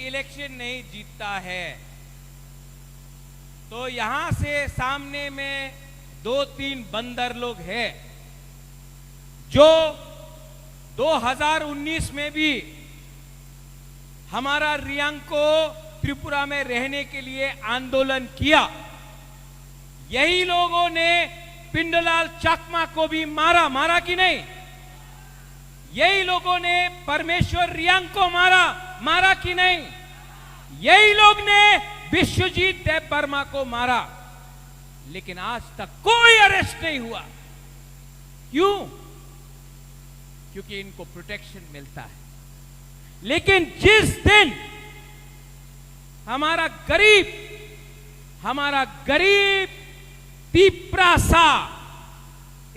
Election नहीं जीतता है तो यहां से सामने में 2-3 बंदर लोग हैं जो 2019 में भी हमारा रियांग को त्रिपुरा में रहने के लिए आंदोलन किया। यही लोगों ने पिंडलाल चाकमा को भी मारा कि नहीं? यही लोगों ने परमेश्वर रियांग को मारा कि नहीं? यही लोग ने विश्वजीत देव वर्मा को मारा, लेकिन आज तक कोई अरेस्ट नहीं हुआ। क्यों? क्योंकि इनको प्रोटेक्शन मिलता है। लेकिन जिस दिन हमारा गरीब तीप्रासा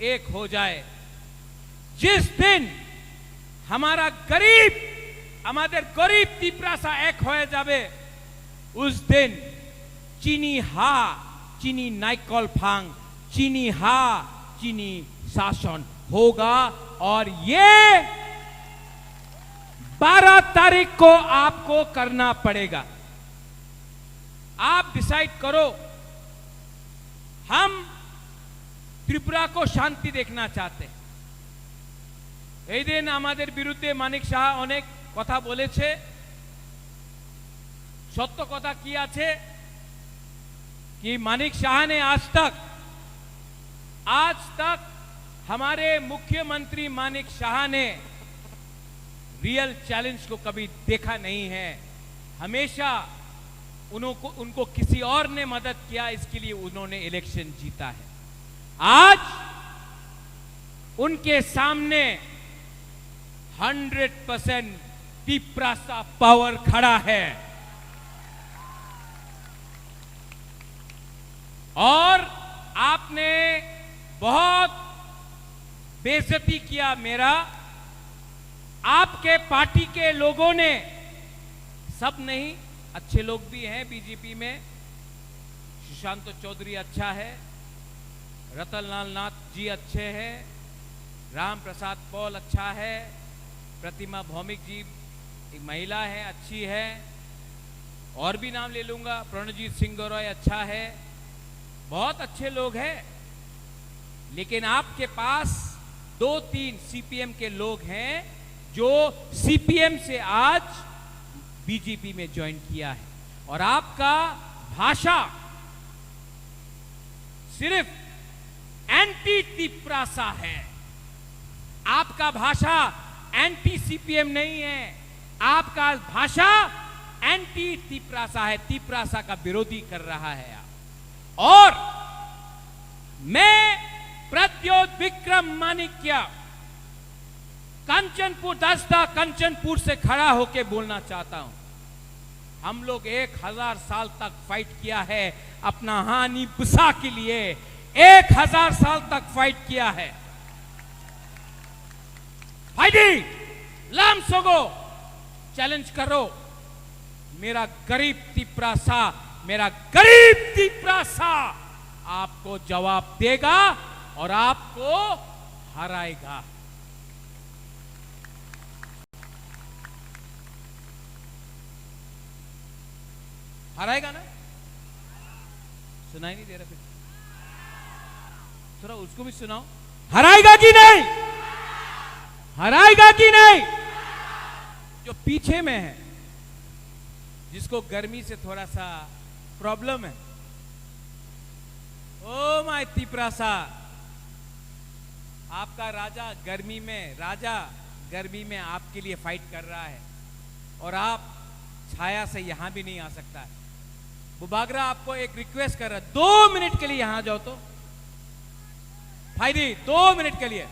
एक हो जाए, जिस दिन हमारा गरीब तीप्रासा एक हो जावे, उस दिन चीनी नाइकॉल फांग, चीनी शासन होगा। और ये 12 तारीख को आपको करना पड़ेगा। आप डिसाइड करो। हम त्रिपुरा को शांति देखना चाहते हैं। এই দিন আমাদের বিরুদ্ধে মানিক সাহা অনেক কথা বলেছে। সত্য কথা কি আছে कि मानिक शाह ने आज तक हमारे मुख्यमंत्री मानिक शाह ने रियल चैलेंज को कभी देखा नहीं है। हमेशा उनको किसी और ने मदद किया, इसके लिए उन्होंने इलेक्शन जीता है। आज उनके सामने 100% तीप्रासा पावर खड़ा है और आपने बहुत बेइज्जती किया मेरा। आपके पार्टी के लोगों ने, सब नहीं, अच्छे लोग भी हैं बीजेपी में। सुशांत चौधरी अच्छा है, रतनलाल नाथ जी अच्छे हैं, राम प्रसाद पॉल अच्छा है, प्रतिमा भौमिक जी एक महिला है, अच्छी है, और भी नाम ले लूंगा, प्रणजीत सिंह गौरव अच्छा है, बहुत अच्छे लोग हैं। लेकिन आपके पास 2-3 सीपीएम के लोग हैं जो सीपीएम से आज बीजेपी में ज्वाइन किया है। और आपका भाषा सिर्फ एंटी तीप्रासा है, आपका भाषा एंटी सीपीएम नहीं है, आपका भाषा एंटी तीप्रासा है, तीप्रासा का विरोधी कर रहा है आप। और मैं प्रद्योत विक्रम माणिक्य कंचनपुर दस्ता कंचनपुर से खड़ा होकर बोलना चाहता हूं। हम लोग 1000 साल तक फाइट किया है अपना हानि बुसा के लिए, 1000 साल तक फाइट किया है। फाइटिंग लाम सोगो चैलेंज करो। मेरा गरीब तीप्रासा आपको जवाब देगा और आपको हराएगा। हराएगा ना? सुनाई नहीं दे रहा? फिर थोड़ा उसको भी सुनाओ। हराएगा कि नहीं? हराएगा कि नहीं? जो पीछे में है, जिसको गर्मी से थोड़ा सा प्रॉब्लम है, ओ माय तीप्रासा, आपका राजा गर्मी में आपके लिए फाइट कर रहा है और आप छाया से यहां भी नहीं आ सकता है। बुबागरा आपको एक रिक्वेस्ट कर रहा है, 2 मिनट के लिए यहां जाओ तो। भाई 2 मिनट के लिए